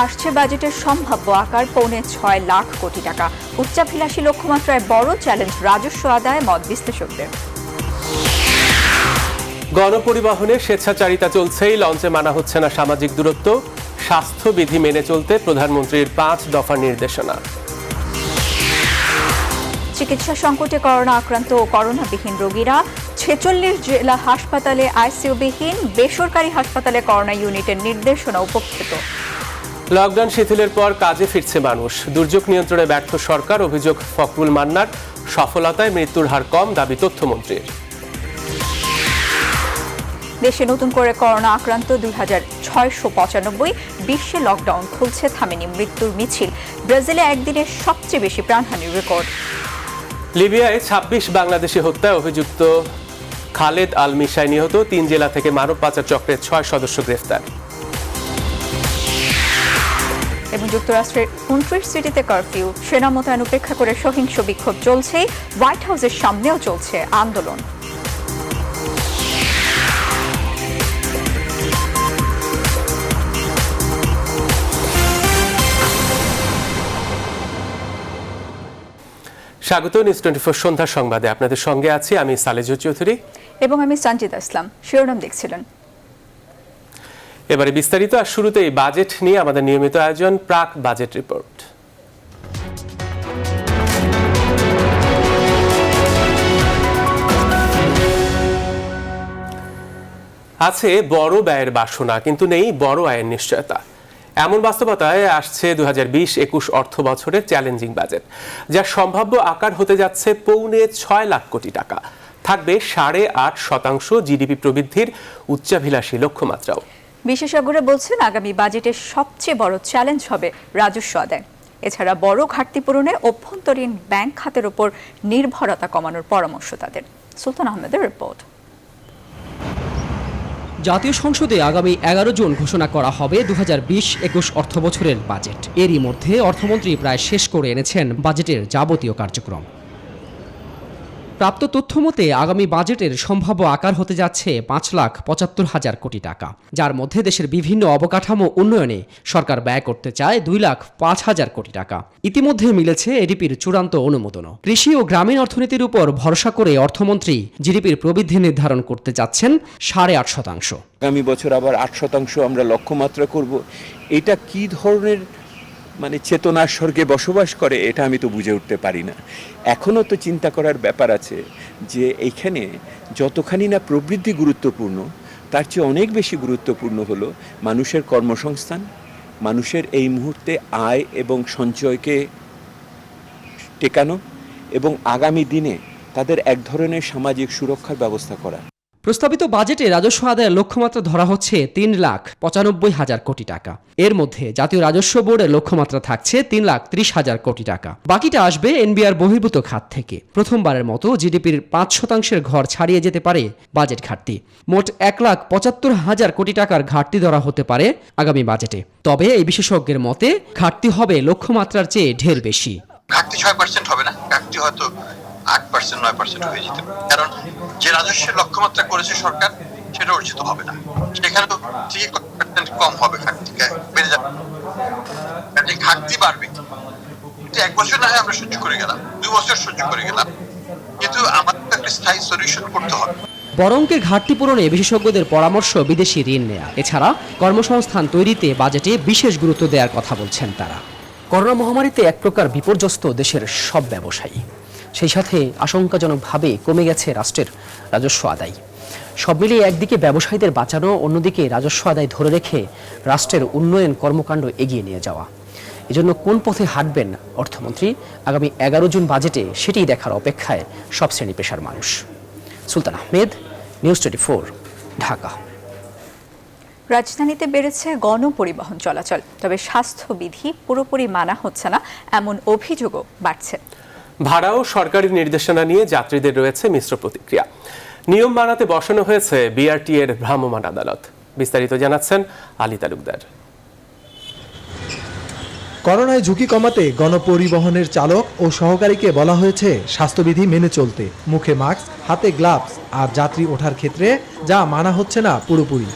আসছে বাজেটের সম্ভাব্য আকার 6.25 লাখ কোটি টাকা। উচ্চাভিলাষী লক্ষ্যমাত্রায় বড় চ্যালেঞ্জ রাজস্ব আদায়, মত বিশ্লেষকদের। গণপরিবহনে স্বেচ্ছাচারিতা চলছেই, লঞ্চে মানা হচ্ছে না সামাজিক দূরত্ব। স্বাস্থ্যবিধি মেনে চলতে প্রধানমন্ত্রীর 5 দফা নির্দেশনা। চিকিৎসা সংকটে করোনা আক্রান্ত ও করোনাবিহীন রোগীরা 46 জেলা হাসপাতালে আইসিইউবিহীন, বেসরকারি হাসপাতালে করোনা ইউনিটের নির্দেশনা উপেক্ষিত। লকডাউন শিথিলের পর কাজে ফিরছে মানুষ। দুর্যোগ নিয়ন্ত্রণে ব্যর্থ সরকার, অভিযোগ ফখরুল মান্নার। সফলতায় মৃত্যুর হার কম, দাবি তথ্যমন্ত্রীর। দেশে নতুন করে করোনা আক্রান্ত 2695। বিশ্বে লকডাউন খুলছে, থামেনি মৃত্যুর মিছিল। ব্রাজিলে একদিনে সবচেয়ে বেশি প্রাণহানির রেকর্ড। লিবিয়ায় 26 বাংলাদেশি হত্যায় অভিযুক্ত খালেদ আল মিশাই নিহত। 3 জেলা থেকে মানব পাচার চক্রের 6 সদস্য গ্রেফতার। এবং যুক্তরাষ্ট্রের 29 সিটিতে কারফিউ, সেনা মোতায়েন উপেক্ষা করে সহিংস বিক্ষোভ চলছে। হোয়াইট হাউসের সামনেও চলছে আন্দোলন। স্বাগত নিউজ 24 সন্ধ্যার সংবাদে। আপনাদের সঙ্গে আছি আমি সালেজু চৌধুরী এবং আমি সঞ্জিতা ইসলাম। শিরোনাম দেখছিলেন। এবারে বিস্তারিত। আর শুরুতেই বাজেট নিয়ে আমাদের নিয়মিত আয়োজন প্রাক বাজেট রিপোর্ট। আছে বড় ব্যয়ের বাসনা, কিন্তু নেই বড় আয়ের নিশ্চয়তা। এমন বাস্তবতায় আসছে 2020-21 অর্থ বছরের চ্যালেঞ্জিং বাজেট, যার সম্ভাব্য আকার হতে যাচ্ছে 6.25 লাখ কোটি টাকা। থাকবে 8.5% জিডিপি প্রবৃদ্ধির উচ্চাভিলাষী লক্ষ্যমাত্রাও। বিশেষজ্ঞরা বলছেন, আগামী বাজেটের সবচেয়ে বড় চ্যালেঞ্জ হবে রাজস্ব আদায়। এছাড়া বড় ঘাটতি পূরণে অভ্যন্তরীণ ব্যাংক খাতের উপর নির্ভরতা কমানোর পরামর্শ তাদের। সুলতান আহমেদের রিপোর্ট। জাতীয় সংসদে আগামী 11 জুন ঘোষণা করা হবে 2020-21 অর্থ বছরের বাজেট। এরই মধ্যে অর্থমন্ত্রী প্রায় শেষ করে এনেছেন বাজেটের যাবতীয় কার্যক্রম। প্রাপ্ত তথ্য মতে আগামী বাজেটের সম্ভাব্য আকার হতে যাচ্ছে 5,75,000 কোটি টাকা, যার মধ্যে দেশের বিভিন্ন অবকাঠামো উন্নয়নে সরকার ব্যয় করতে চায় 2,05,000 কোটি টাকা। ইতিমধ্যে মিলেছে এডিপির চূড়ান্ত অনুমোদনও। কৃষি ও গ্রামীণ অর্থনীতির উপর ভরসা করে অর্থমন্ত্রী জিডিপির প্রবৃদ্ধি নির্ধারণ করতে যাচ্ছেন 8.5%। আগামী বছর আবার 8% আমরা লক্ষ্যমাত্রা করব। এটা কি ধরনের চেতনার স্বর্গে বসবাস করে, এটা আমি তো বুঝে উঠতে পারি না। এখনও তো চিন্তা করার ব্যাপার আছে যে এইখানে যতখানি না প্রবৃদ্ধি গুরুত্বপূর্ণ, তার চেয়ে অনেক বেশি গুরুত্বপূর্ণ হলো মানুষের কর্মসংস্থান, মানুষের এই মুহূর্তে আয় এবং সঞ্চয়কে টেকানো এবং আগামী দিনে তাদের এক ধরনের সামাজিক সুরক্ষার ব্যবস্থা করা। প্রস্তাবিত বাজেটে রাজস্ব আদায়ের লক্ষ্যমাত্রা ধরা হচ্ছে 3,95,000 কোটি টাকা। এর মধ্যে জাতীয় রাজস্ব বোর্ডের লক্ষ্যমাত্রা থাকছে 3,30,000 কোটি টাকা। বাকিটা আসবে এনবিআর বহির্ভূত খাত থেকে। প্রথমবারের মতো জিডিপির 5% ঘর ছাড়িয়ে যেতে পারে বাজেট ঘাটতি। মোট 1,75,000 কোটি টাকার ঘাটতি ধরা হতে পারে আগামী বাজেটে। তবে এই বিশেষজ্ঞের মতে ঘাটতি হবে লক্ষ্যমাত্রার চেয়ে ঢের বেশি। ঘাটতি 6% হবে না, ঘাটতি হয়তো 8%, 9% হয়ে যেতে পারে। কারণ যে রাজস্বের লক্ষ্যমাত্রা করেছে সরকার, সেটা অর্জিত হবে না। সেখানে তো 3% কম হবে, ঘাটতি বেড়ে যাবে। ঘাটতি বাড়বে। 1 বছর না হয় আমরা সহ্য করে গেলাম, 2 বছর সহ্য করে গেলাম, কিন্তু আমাদের একটা স্থায়ী সলিউশন করতে হবে। বড় অঙ্কের ঘাটতি পূরণে বিশেষজ্ঞদের পরামর্শ বিদেশি ঋণ নেয়া। এছাড়া কর্মসংস্থান তৈরিতে বাজেটে বিশেষ গুরুত্ব দেওয়ার কথা বলছেন তারা। করোনা মহামারীতে এক প্রকার বিপর্যস্ত দেশের সব ব্যবসায়ী। সেই সাথে আশঙ্কাজনকভাবে কমে গেছে রাষ্ট্রের রাজস্ব আদায়। সব মিলিয়ে একদিকে ব্যবসায়ীদের বাঁচানো, অন্যদিকে রাজস্ব আদায় ধরে রেখে রাষ্ট্রের উন্নয়ন কর্মকাণ্ড এগিয়ে নিয়ে যাওয়া। এজন্য কোন পথে হাঁটবেন অর্থমন্ত্রী আগামী 11 জুন বাজেটে, সেটিই দেখার অপেক্ষায় সব শ্রেণী পেশার মানুষ। সুলতান আহমেদ, নিউজ 24, ঢাকা। রাজধানীতে বেড়েছে গণপরিবহন চলাচল, তবে স্বাস্থ্যবিধি পুরোপুরি মানা হচ্ছে না, এমন অভিযোগও বাড়ছে। ভাড়া ও সরকারি নির্দেশনা নিয়ে যাত্রীদের রয়েছে মিশ্র প্রতিক্রিয়া। নিয়ম মানাতে বসানো হয়েছে বিআরটি এর ভ্রাম্যমাণ আদালত। বিস্তারিত জানাচ্ছেন আলী তালুকদার। করোনায় ঝুঁকি কমাতে গণপরিবহনের চালক ও সহকারীকে বলা হয়েছে স্বাস্থ্যবিধি মেনে চলতে। মুখে মাস্ক, হাতে গ্লাভস আর যাত্রী ওঠার ক্ষেত্রে যা মানা হচ্ছে না পুরোপুরি।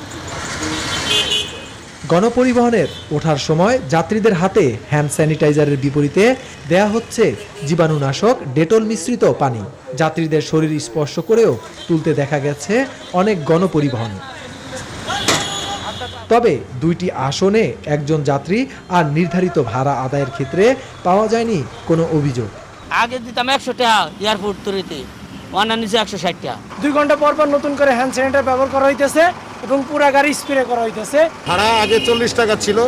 গণপরিবহনের ওঠার সময় যাত্রীদের হাতে হ্যান্ড স্যানিটাইজারের বিপরীতে দেয়া হচ্ছে জীবাণুনাশক ডেটল মিশ্রিত পানি। যাত্রীদের শরীর স্পর্শ করেও তুলতে দেখা গেছে অনেক গণপরিবহন। তবে দুইটি আসনে একজন যাত্রী আর নির্ধারিত ভাড়া আদায়ের ক্ষেত্রে পাওয়া যায়নি কোনো অভিযোগ। আগে দিতাম 100 টাকা এয়ারপোর্ট তরিতে, অন্যান্য 160 টাকা। 2 ঘন্টা পর পর নতুন করে হ্যান্ড স্যানিটাইজার ব্যবহার করা হইতেছে এবং পুরা গাড়ি স্প্রে করা হইতেছে। ভাড়া আগে 40 টাকা ছিল,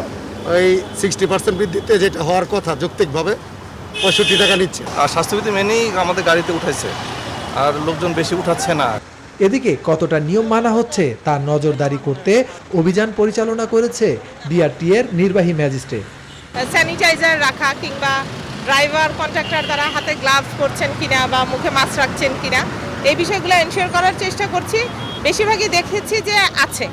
ওই 60% বৃদ্ধিতে যেটা হওয়ার কথা যৌক্তিকভাবে 65 টাকা নিচ্ছে। আর স্বাস্থ্যবিধি মেনেই আমাদের গাড়িতে উঠাইছে, আর লোকজন বেশি উঠাচ্ছে না। এদিকে কতটা নিয়ম মানা হচ্ছে তা নজরদারি করতে অভিযান পরিচালনা করেছে বিআরটি এর নির্বাহী ম্যাজিস্ট্রেট। স্যানিটাইজার রাখা কিংবা ড্রাইভার কন্ট্রাক্টর দ্বারা হাতে গ্লাভস পরছেন কিনা বা মুখে মাস্ক রাখছেন কিনা, এই বিষয়গুলো এনশিওর করার চেষ্টা করছি। বেশিরভাগই দেখেছি যে আছে,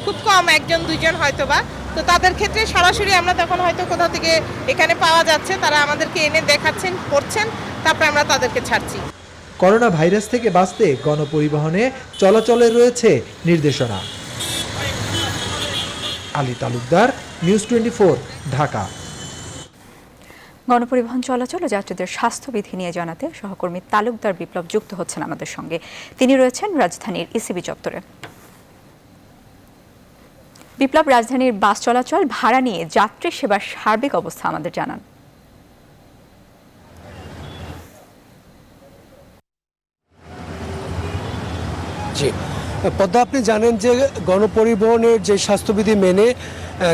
খুব কম 1-2 হয়তোবা। তো তাদের ক্ষেত্রে সরাসরি আমরা তখন হয়তো কোথাও থেকে এখানে পাওয়া যাচ্ছে, তারা আমাদেরকে এনে দেখাচ্ছেন, করছেন, তারপরে আমরা তাদেরকে ছাড়ছি। করোনা ভাইরাস থেকে বাঁচতে গণপরিবহনে চলাচলে রয়েছে নির্দেশনা। আলী তালুকদার, নিউজ 24, ঢাকা। গণপরিবহন চলাচল ও যাত্রীদের স্বাস্থ্যবিধি নিয়ে জানাতে সহকর্মী তালুকদার বিপ্লব যুক্ত হচ্ছেন আমাদের সঙ্গে। তিনি রয়েছেন রাজধানীর ইসিবি চত্বরে। বিপ্লব, রাজধানীর বাস চলাচল, ভাড়া নিয়ে যাত্রী সেবার সার্বিক অবস্থা আমাদের জানান। পদ্মা, আপনি জানেন যে গণপরিবহনের যে স্বাস্থ্যবিধি মেনে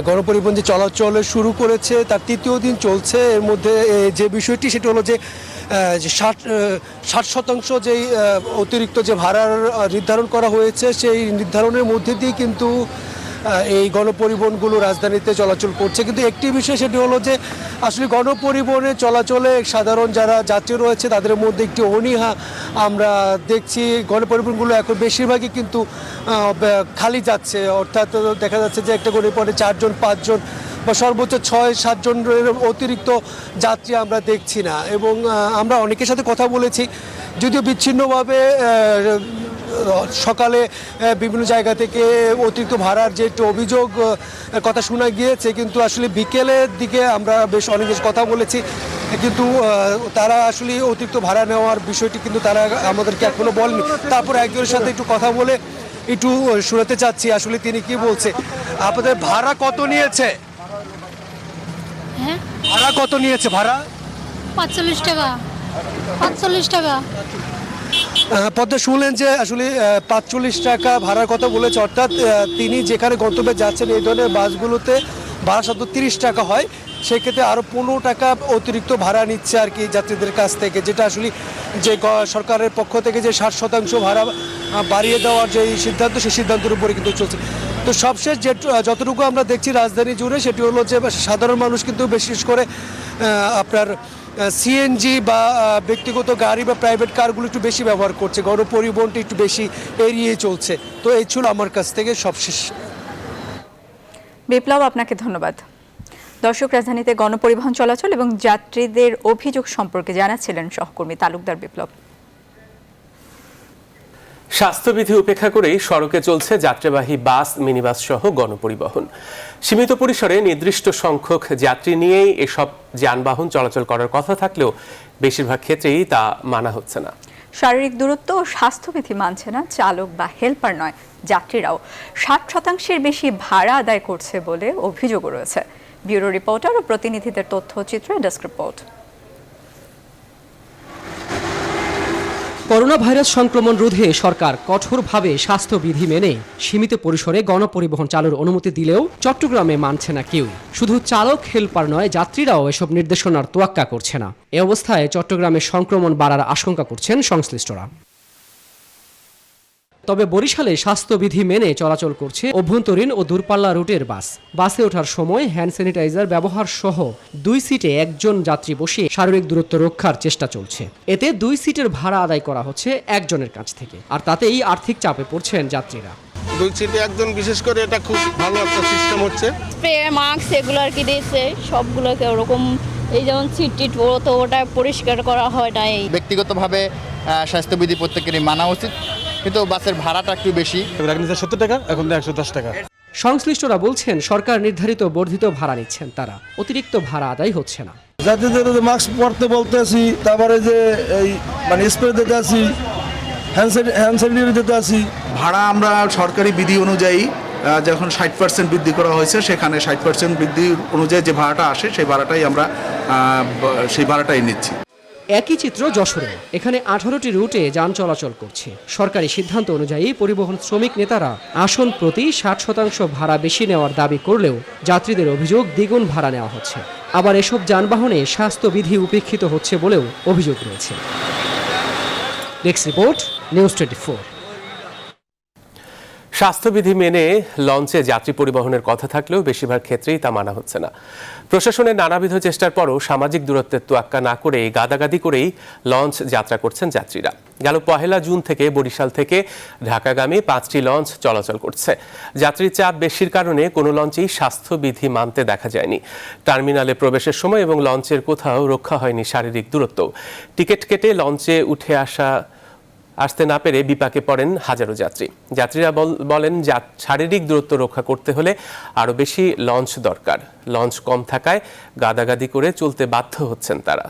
গণপরিবহন যে চলাচল শুরু করেছে তার 3য় দিন চলছে। এর মধ্যে যে বিষয়টি সেটা হলো যে 60% যেই অতিরিক্ত যে ভাড়ার নির্ধারণ করা হয়েছে সেই নির্ধারণের মধ্যে দিয়ে কিন্তু এই গণপরিবহনগুলো রাজধানীতে চলাচল করছে। কিন্তু একটি বিষয় সেটি হলো যে আসলে গণপরিবহনে চলাচলে সাধারণ যারা যাত্রী রয়েছে তাদের মধ্যে একটি অনীহা আমরা দেখছি। গণপরিবহনগুলো এখন বেশিরভাগই কিন্তু খালি যাচ্ছে, অর্থাৎ দেখা যাচ্ছে যে একটা গণপরিবহনে 4-5 জন বা সর্বোচ্চ 6-7 জনের অতিরিক্ত যাত্রী আমরা দেখছি না। এবং আমরা অনেকের সাথে কথা বলেছি, যদিও বিচ্ছিন্নভাবে সকালে বিভিন্ন জায়গা থেকে অতিরিক্ত ভাড়ার যে একটু অভিযোগ কথা শোনা গিয়েছে, কিন্তু আসলে বিকেলের দিকে আমরা বেশ অনেক কথা বলেছি, কিন্তু তারা আসলে অতিরিক্ত ভাড়া নেওয়ার বিষয়টি কিন্তু তারা আমাদেরকে এখনো বলেনি। তারপর একজনের সাথে একটু কথা বলে একটু শোনাতে চাচ্ছি আসলে তিনি কি বলছে। আপনাদের ভাড়া কত নিয়েছে? হ্যাঁ, ভাড়া কত নিয়েছে? ভাড়া 45 টাকা। 45 টাকা। পদ্মা, শুনলেন যে আসলে 45 টাকা ভাড়ার কথা বলেছে, অর্থাৎ তিনি যেখানে গন্তব্যে যাচ্ছেন এই ধরনের বাসগুলোতে ভাড়া শব্দ 30 টাকা হয়, সেক্ষেত্রে আরও 15 টাকা অতিরিক্ত ভাড়া নিচ্ছে আর কি যাত্রীদের কাছ থেকে, যেটা আসলে যে সরকারের পক্ষ থেকে যে 60% ভাড়া বাড়িয়ে দেওয়ার যে সিদ্ধান্ত, সেই সিদ্ধান্তের উপরে কিন্তু চলছে। তো সবশেষ যতটুকু আমরা দেখছি রাজধানী জুড়ে সেটি হলো যে সাধারণ মানুষ কিন্তু বিশেষ করে আপনার সিএনজি বা ব্যক্তিগত গাড়ি বা প্রাইভেট কারগুলো একটু বেশি ব্যবহার করছে, গণপরিবহনটা একটু বেশি এড়িয়ে চলছে। তো এই ছিল আমার কাছ থেকে সবশেষ। বিপ্লব, আপনাকে ধন্যবাদ। দর্শক, রাজধানীতে গণপরিবহন চলাচল এবং যাত্রীদের অভিযোগ সম্পর্কে জানাচ্ছিলেন সহকর্মী তালুকদার বিপ্লব। স্বাস্থ্যবিধি উপেক্ষা করেই সড়কে চলছে যাত্রীবাহী বাস, মিনিবাস সহ গণপরিবহন। সীমিত পরিসরে নির্দিষ্ট সংখ্যক যাত্রী নিয়েই এসব যানবাহন চলাচল করার কথা থাকলেও বেশিরভাগ ক্ষেত্রেই তা মানা হচ্ছে না। শারীরিক দূরত্ব ও স্বাস্থ্যবিধি মানছে না চালক বা হেলপার নয়, যাত্রীরাও 60% বেশি ভাড়া আদায় করছে বলে অভিযোগও রয়েছে। ব্যুরো রিপোর্টার ও প্রতিনিধিদের তথ্যচিত্রে ডেস্ক রিপোর্ট। করোনা ভাইরাস সংক্রমণ রোধে সরকার কঠোরভাবে স্বাস্থ্যবিধি মেনে সীমিত পরিসরে গণপরিবহন চালুর অনুমতি দিলেও চট্টগ্রামে মানছে না কেউ। শুধু চালক হেলপার নয়, যাত্রীরাও এসব নির্দেশনার তোয়াক্কা করছে না। এ অবস্থায় চট্টগ্রামে সংক্রমণ বাড়ার আশঙ্কা করছেন সংশ্লিষ্টরা। তবে বরিশালে স্বাস্থ্যবিধি মেনে চলাচল করছে অভ্যন্তরীণ ও দূরপাল্লা রুটের বাস। বাসে ওঠার সময় হ্যান্ড স্যানিটাইজার ব্যবহার সহ 2 সিটে একজন যাত্রী বসিয়ে শারীরিক দূরত্ব রক্ষার চেষ্টা চলছে। এতে 2 সিটের ভাড়া আদায় করা হচ্ছে একজনের কাছ থেকে, আর তাতেই আর্থিক চাপে পড়ছেন যাত্রীরা। 2 সিটে একজন, বিশেষ করে এটা খুব ভালো একটা সিস্টেম হচ্ছে। স্প্রে, মাস্ক এগুলো আর কি দিয়েছে সবগুলোকে ওরকম, এই যেমন সিট টিট তো ওটা পরিষ্কার করা হয় না। এই ব্যক্তিগতভাবে স্বাস্থ্যবিধি প্রত্যেকেরই মানা উচিত, কিন্তু বাসের ভাড়াটা একটু বেশি। 70 টাকা, এখন 110 টাকা। সংশ্লিষ্টরা বলছেন সরকার নির্ধারিত বর্ধিত ভাড়া নিচ্ছেন তারা, অতিরিক্ত ভাড়া আদায় হচ্ছে না। যাত্রীদের মাস্ক পরতে বলতেছি, তারপরে যে এই মানে স্প্রে দিতে আসি, হ্যান্ড স্যানিটাইজার দিতে আসি। ভাড়া আমরা সরকারি বিধি অনুযায়ী যখন 60% বৃদ্ধি করা হয়েছে, সেখানে 60% বৃদ্ধি অনুযায়ী যে ভাড়াটা আসে সেই ভাড়াটাই নিচ্ছি। একই চিত্র যশোরে। এখানে 18টি রুটে যান চলাচল করছে। সরকারি সিদ্ধান্ত অনুযায়ী পরিবহন শ্রমিক নেতারা আসন প্রতি 60% ভাড়া বেশি নেওয়ার দাবি করলেও যাত্রীদের অভিযোগ দ্বিগুণ ভাড়া নেওয়া হচ্ছে। আবার এসব যানবাহনে স্বাস্থ্যবিধি উপেক্ষিত হচ্ছে বলেও অভিযোগ রয়েছে। Desk report, news 24। স্বাস্থ্যবিধি মেনে লঞ্চে যাত্রী পরিবহনের কথা থাকলেও বেশিরভাগ ক্ষেত্রেই তা মানা হচ্ছে না। প্রশাসনের নানাবিধ চেষ্টার পরও সামাজিক দূরত্বের তোয়াক্কা না করে গাদাগাদি করেই লঞ্চ যাত্রা করছেন যাত্রীরা। গেল 1 জুন থেকে বরিশাল থেকে ঢাকাগামী 5টি লঞ্চ চলাচল করছে। যাত্রীর চাপ বেশির কারণে কোনো লঞ্চেই স্বাস্থ্যবিধি মানতে দেখা যায়নি। টার্মিনালে প্রবেশের সময় এবং লঞ্চের কোথাও রক্ষা হয়নি শারীরিক দূরত্ব। টিকিট কেটে লঞ্চে উঠে আসতে না পেরে বিপাকে পড়েন হাজারো যাত্রী। যাত্রীরা বলেন শারীরিক দূরত্ব রক্ষা করতে হলে আরও বেশি লঞ্চ দরকার। লঞ্চ কম থাকায় গাদাগাদি করে চলতে বাধ্য হচ্ছেন তারা।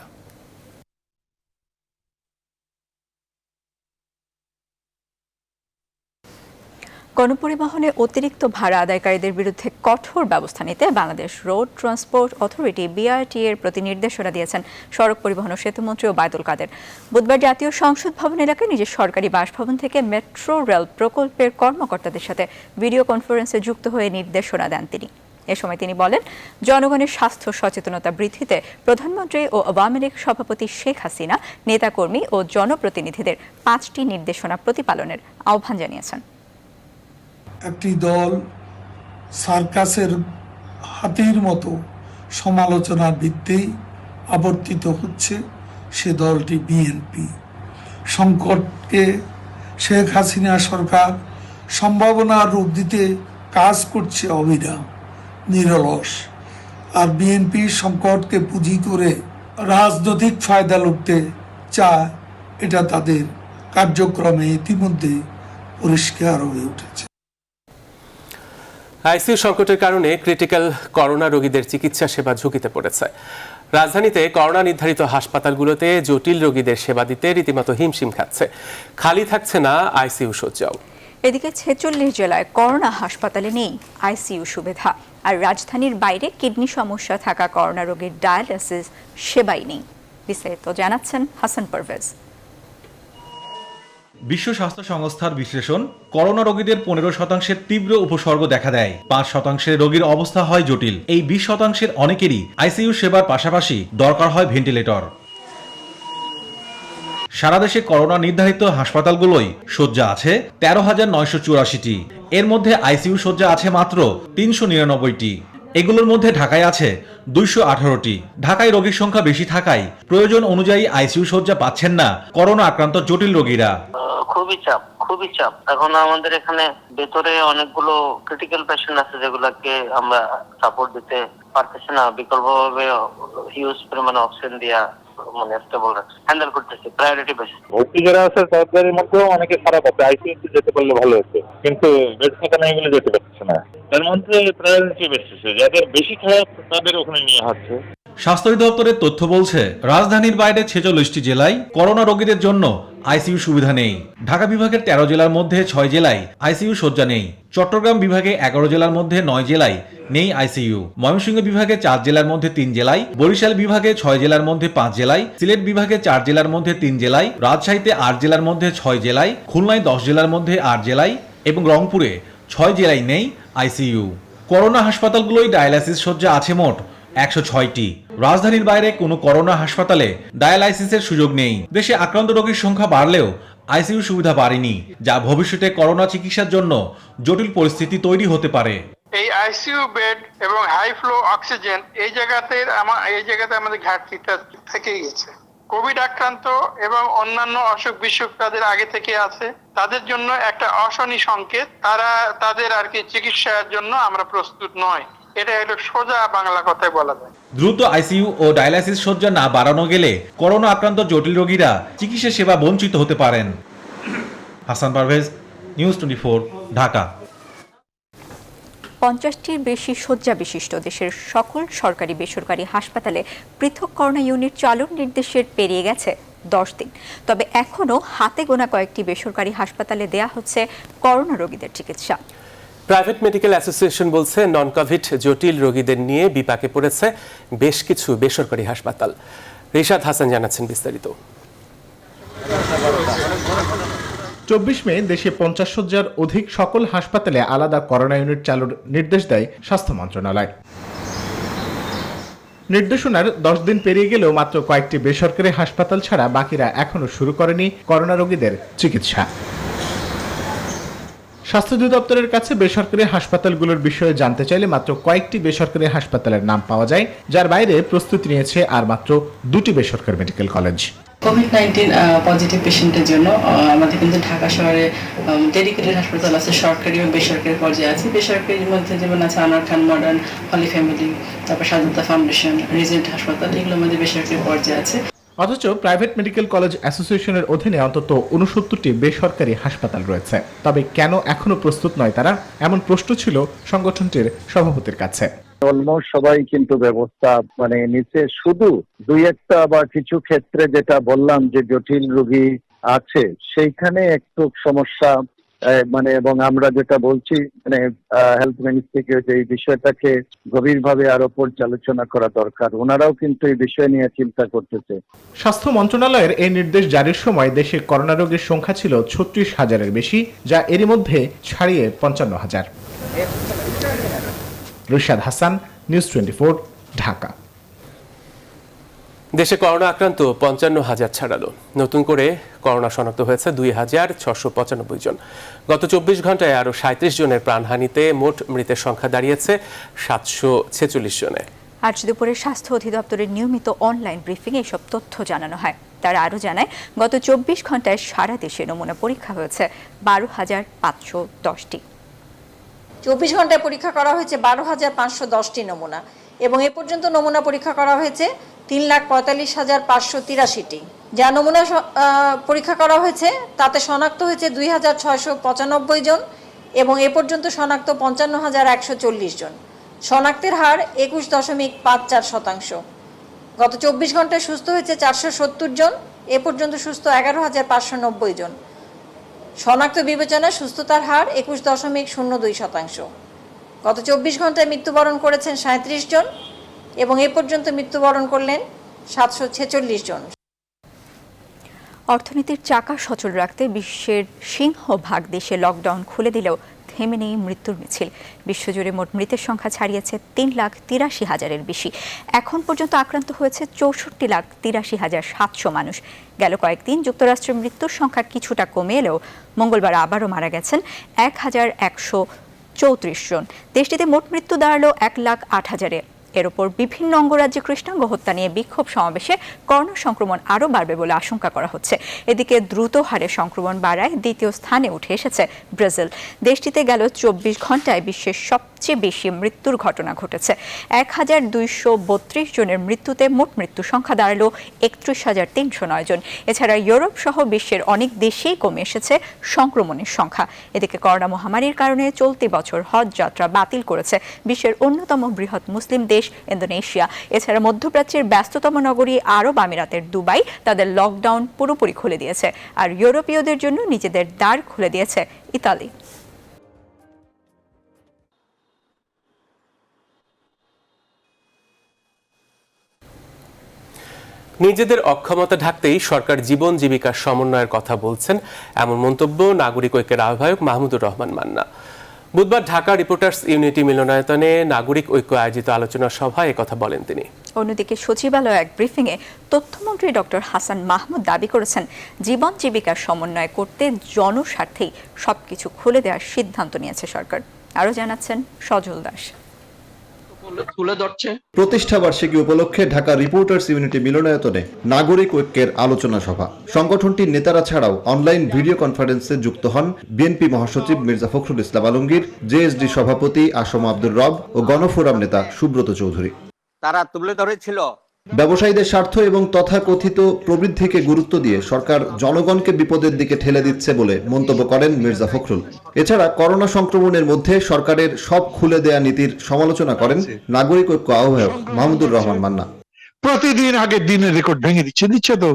গণপরিবহনে অতিরিক্ত ভাড়া আদায়কারীদের বিরুদ্ধে কঠোর ব্যবস্থা নিতে Bangladesh road transport authority BRT এর প্রতি নির্দেশনা দিয়েছেন সড়ক পরিবহন ও সেতুমন্ত্রী ওবায়দুল কাদের। বুধবার জাতীয় সংসদ ভবন এলাকায় নিজের সরকারি বাসভবন থেকে মেট্রো রেল প্রকল্পের কর্মকর্তাদের সাথে ভিডিও কনফারেন্সে যুক্ত হয়ে নির্দেশনা দেন তিনি। এ সময় তিনি বলেন, জনগণের স্বাস্থ্য সচেতনতা বৃদ্ধিতে প্রধানমন্ত্রী ও আওয়ামী লীগ সভাপতি শেখ হাসিনা নেতাকর্মী ও জনপ্রতিনিধিদের 5টি নির্দেশনা প্রতিপালনের আহ্বান জানিয়েছেন। একটি দল সার্কাসের হাতির মতো সমালোচনার বৃত্তেই আবর্তিত হচ্ছে, সে দলটি বিএনপি। সংকটকে শেখ হাসিনা সরকার সম্ভাবনার রূপ দিতে কাজ করছে অবিরাম, নিরলস। আর বিএনপি সংকটকে পুঁজি করে রাজনৈতিক ফায়দা লুটতে চায়, এটা তাদের কার্যক্রমে ইতিমধ্যে পরিষ্কার হয়ে উঠেছে। আইসিইউ সংকটের কারণে ক্রিটিক্যাল করোনা রোগীদের চিকিৎসা সেবা ঝুঁকিতে পড়েছে। রাজধানীতে করোনা নির্ধারিত হাসপাতালগুলোতে জটিল রোগীদের সেবা দিতে রীতিমতো হিমশিম খাচ্ছে। খালি থাকছে না আইসিইউ শয্যাও। এদিকে 46 জেলায় করোনা হাসপাতালে নেই আইসিইউ সুবিধা, আর রাজধানীর বাইরে কিডনি সমস্যা থাকা করোনা রোগীর ডায়ালিসিস সেবাই নেই। বিস্তারিত জানাচ্ছেন হাসান পারভেজ। বিশ্ব স্বাস্থ্য সংস্থার বিশ্লেষণ, করোনা রোগীদের 15% তীব্র উপসর্গ দেখা দেয়, 5% রোগীর অবস্থা হয় জটিল। এই 20% অনেকেরই আইসিইউ সেবার পাশাপাশি দরকার হয় ভেন্টিলেটর। সারা দেশে করোনা নির্ধারিত হাসপাতালগুলোই শয্যা আছে 13,984টি। এর মধ্যে আইসিইউ শয্যা আছে মাত্র 399টি। এগুলোর মধ্যে ঢাকায় আছে 218টি। ঢাকায় রোগীর সংখ্যা বেশি থাকায় প্রয়োজন অনুযায়ী আইসিইউ শয্যা পাচ্ছেন না করোনা আক্রান্ত জটিল রোগীরা। খুবই চাপ। এখন আমাদের এখানে ভেতরে অনেকগুলো ক্রিটিক্যাল পেশেন্ট আছে, যেগুলোকে আমরা সাপোর্ট দিতে পারতেছি না। বিকল্পভাবে হিউজ পরিমাণে অক্সিজেন দিয়া হ্যান্ডেল করতেছি প্রায়োরিটি বেসিস। ভর্তি যারা আছে তাদের মধ্যেও অনেকে খারাপ আছে, আইসিইউতে যেতে পারলে ভালো হতো, কিন্তু বেড ফাঁকা নাই বলে যেতে পারছে না। তার মধ্যে প্রায়োরিটি বেসিসে যাদের বেশি খারাপ তাদের ওখানে নিয়ে হচ্ছে। স্বাস্থ্য অধিদপ্তরের তথ্য বলছে, রাজধানীর বাইরে 46টি জেলায় করোনা রোগীদের জন্য আইসিইউ সুবিধা নেই। ঢাকা বিভাগের 13 জেলার মধ্যে 6 জেলায় আইসিইউ শয্যা নেই। চট্টগ্রাম বিভাগে 11 জেলার মধ্যে 9 জেলায় নেই আইসিইউ। ময়মনসিংহ বিভাগে 4 জেলার মধ্যে 3 জেলায়, বরিশাল বিভাগে 6 জেলার মধ্যে 5 জেলায়, সিলেট বিভাগে 4 জেলার মধ্যে 3 জেলায়, রাজশাহীতে 8 জেলার মধ্যে 6 জেলায়, খুলনায় 10 জেলার মধ্যে 8 জেলায় এবং রংপুরে 6 জেলায় নেই আইসিইউ। করোনা হাসপাতালগুলোই ডায়ালাইসিস শয্যা আছে মোট 106টি। রাজধানীর বাইরে কোনো করোনা হাসপাতালে ডায়ালাইসিসের সুযোগ নেই। দেশে আক্রান্ত রোগীর সংখ্যা বাড়লেও আইসিইউ সুবিধা বাড়েনি, যা ভবিষ্যতে করোনা চিকিৎসার জন্য জটিল পরিস্থিতি তৈরি হতে পারে। এই আইসিইউ বেড এবং হাই ফ্লো অক্সিজেন এই জায়গাতে আমাদের ঘাটতিটা থেকেই গেছে। কোভিড আক্রান্ত এবং অন্যান্য অসুখ বিসুখ তাদের আগে থেকে আছে, তাদের জন্য একটা অশনি সংকেত। তাদের আর কি চিকিৎসার জন্য আমরা প্রস্তুত নয়, এটা হলো সোজা বাংলা কথায় বলা যায়। দ্রুত আইসিইউ ও ডায়ালাইসিস শয্যা না বাড়ানো গেলে করোনা আক্রান্ত জটিল রোগীরা চিকিৎসা সেবা বঞ্চিত হতে পারেন। হাসান পারভেজ, নিউজ 24, ঢাকা। 50টির বেশি শয্যা বিশিষ্ট দেশের সকল সরকারি বেসরকারি হাসপাতালে পৃথক করোনা ইউনিট চালুর নির্দেশের পেরিয়ে গেছে 10 দিন। তবে এখনও হাতে গোনা কয়েকটি বেসরকারি হাসপাতালে দেয়া হচ্ছে করোনা রোগীদের চিকিৎসা। প্রাইভেট মেডিকেল অ্যাসোসিয়েশন বলছে নন কোভিড জটিল রোগীদের নিয়ে বিপাকে পড়েছে বেশ কিছু বেসরকারি হাসপাতাল। রিশাদ হাসান জানাচ্ছেন বিস্তারিত। 24 মে দেশে 50 শয্যার অধিক সকল হাসপাতালে আলাদা করোনা ইউনিট চালুর নির্দেশ দেয় স্বাস্থ্য মন্ত্রণালয়। নির্দেশনার 10 দিন পেরিয়ে গেলেও মাত্র কয়েকটি বেসরকারি হাসপাতাল ছাড়া বাকিরা এখনও শুরু করেনি করোনা রোগীদের চিকিৎসা। স্বাস্থ্য অধিদপ্তরের কাছে বেসরকারি হাসপাতালগুলোর বিষয়ে জানতে চাইলে মাত্র কয়েকটি বেসরকারি হাসপাতালের নাম পাওয়া যায়, যার বাইরে প্রস্তুতি নিয়েছে আর মাত্র 2টি বেসরকারি মেডিকেল কলেজ। কোভিড-19 পজিটিভ পেশেন্টের জন্য আমাদের কিন্তু ঢাকা শহরে ডেডিকেটেড হাসপাতাল আছে, সরকারি ও বেসরকারি পর্যায়ে আছে। বেসরকারির মধ্যে যেমন আছে আনার খান মডার্ন, হলি ফ্যামিলি, তারপর স্বাধীনতা ফাউন্ডেশন, রিজেন্ট হাসপাতাল, এগুলো আমাদের বেসরকারি পর্যায়ে আছে। অথচ প্রাইভেট মেডিকেল কলেজ অ্যাসোসিয়েশনের অধীনে অন্তত 69টি বেসরকারি হাসপাতাল রয়েছে। তবে কেন এখনো প্রস্তুত নয় তারা, এমন প্রশ্ন ছিল সংগঠনটির সভাপতির কাছে। অলমোস্ট সবাই কিন্তু ব্যবস্থা নিচে, শুধু দুই একটা বা কিছু ক্ষেত্রে যেটা বললাম যে জটিল রোগী আছে সেইখানে একটু সমস্যা এবং আমরা যেটা বলছি হেলথ মিনিস্ট্রিকে যে এই বিষয়টাকে গভীরভাবে আরো পর্যালোচনা করা দরকার। ওনারাও কিন্তু এই বিষয় নিয়ে চিন্তা করতেছে। স্বাস্থ্য মন্ত্রণালয়ের এই নির্দেশ জারির সময় দেশে করোনা রোগীর সংখ্যা ছিল 36,000-এর বেশি, যা এরই মধ্যে ছাড়িয়ে 55,000। রিশাদ হাসান, নিউজ 24, ঢাকা। দেশে করোনা আক্রান্ত 55,000 ছাড়ালো। নতুন করে করোনা শনাক্ত হয়েছে 2,695 জন। গত 24 ঘন্টায় আরও 37 জনের প্রাণহানিতে মোট মৃতের সংখ্যা দাঁড়িয়েছে 746 জনে। আজ দুপুরে স্বাস্থ্য অধিদপ্তরের নিয়মিত অনলাইন ব্রিফিংয়ে এসব তথ্য জানানো হয়। তারা আরও জানায়, গত 24 ঘন্টায় সারা দেশে নমুনা পরীক্ষা হয়েছে 12,510টি। 24 ঘন্টায় পরীক্ষা করা হয়েছে 12,510টি নমুনা এবং এ পর্যন্ত নমুনা পরীক্ষা করা হয়েছে 3,45,583টি। যা নমুনা পরীক্ষা করা হয়েছে তাতে শনাক্ত হয়েছে 2,695 জন এবং এ পর্যন্ত শনাক্ত 55,140 জন। শনাক্তের হার 21.54%। গত 24 ঘন্টায় সুস্থ হয়েছে 470 জন, এ পর্যন্ত সুস্থ 11,590 জন। শনাক্ত বিবেচনায় সুস্থতার হার 21.02%। গত 24 ঘন্টায় মৃত্যুবরণ করেছেন 37 জন এবং এ পর্যন্ত মৃত্যুবরণ করলেন 746 জন। অর্থনীতির চাকা সচল রাখতে বিশ্বের সিংহভাগ দেশে লকডাউন খুলে দিলেও থেমে নেই মৃত্যুর মিছিল। বিশ্বজুড়ে মোট মৃতের সংখ্যা ছাড়িয়েছে 3,83,000-এর বেশি। এখন পর্যন্ত আক্রান্ত হয়েছে 64,83,700 মানুষ। গেল কয়েকদিন যুক্তরাষ্ট্রের মৃত্যুর সংখ্যা কিছুটা কমে এলেও মঙ্গলবার আবারও মারা গেছেন 1,134 জন। দেশটিতে মোট মৃত্যু দাঁড়ালো 1,08,000-এ। এর ওপর বিভিন্ন অঙ্গরাজ্যে কৃষ্ণাঙ্গ হত্যা নিয়ে বিক্ষোভ সমাবেশে করোনা সংক্রমণ আরও বাড়বে বলে আশঙ্কা করা হচ্ছে। এদিকে দ্রুত হারে সংক্রমণ বাড়ায় দ্বিতীয় স্থানে উঠে এসেছে ব্রাজিল। দেশটিতে গেল 24 ঘন্টায় বিশ্বের সবচেয়ে বেশি মৃত্যুর ঘটনা ঘটেছে। 1,232 জনের মৃত্যুতে মোট মৃত্যু সংখ্যা দাঁড়ালো 31,309 জন। এছাড়া ইউরোপ সহ বিশ্বের অনেক দেশেই কমে এসেছে সংক্রমণের সংখ্যা। এদিকে করোনা মহামারীর কারণে চলতি বছর হজ যাত্রা বাতিল করেছে বিশ্বের অন্যতম বৃহৎ মুসলিম দেশ ইন্দোনেশিয়া। এছাড়া মধ্যপ্রাচ্যের ব্যস্ততম নগরী আরব আমিরাতের দুবাই তাদের লকডাউন পুরোপুরি খুলে দিয়েছে, আর ইউরোপীয়দের জন্য নিজেদের দ্বার খুলে দিয়েছে ইতালি। নিজেদের অক্ষমতা ঢাকতেই সরকার জীবন জীবিকার সমন্বয়ের কথা বলছেন, এমন মন্তব্য নাগরিক ঐক্যের আহ্বায়ক মাহমুদুর রহমান মান্না। বুধবার ঢাকা রিপোর্টার্স ইউনিটি মিলনায়তনে নাগরিক ঐক্য আয়োজিত আলোচনা সভায় একথা বলেন তিনি। অন্যদিকে সচিবালয় এক ব্রিফিংয়ে তথ্যমন্ত্রী ডক্টর হাসান মাহমুদ দাবি করেছেন, জীবন জীবিকার সমন্বয় করতে জনস্বার্থেই সবকিছু খুলে দেওয়ার সিদ্ধান্ত নিয়েছে সরকার। আরও জানাচ্ছেন সজল দাস। প্রতিষ্ঠা বার্ষিকী উপলক্ষে ঢাকা রিপোর্টার্স ইউনিটি মিলনায়তনে নাগরিক ঐক্যের আলোচনা সভা। সংগঠনটির নেতারা ছাড়াও অনলাইন ভিডিও কনফারেন্সে যুক্ত হন বিএনপি মহাসচিব মির্জা ফখরুল ইসলাম আলমগীর, জেএসডি সভাপতি আসম আব্দুর রব ও গণফোরাম নেতা সুব্রত চৌধুরী। তারা তুলে ধরেছিল ব্যবসায়ীদের স্বার্থ এবং তথাকথিত প্রবৃদ্ধিকে গুরুত্ব দিয়ে সরকার জনগণকে বিপদের দিকে ঠেলে দিচ্ছে বলে মন্তব্য করেন মির্জা ফখরুল। এছাড়া করোনা সংক্রমণের মধ্যে সরকারের সব খুলে দেয়া নীতির সমালোচনা করেন নাগরিক ঐক্য আহ্বায়ক মাহমুদুর রহমান মান্না। প্রতিদিন আগের দিনের রেকর্ড ভেঙে দিচ্ছে তো,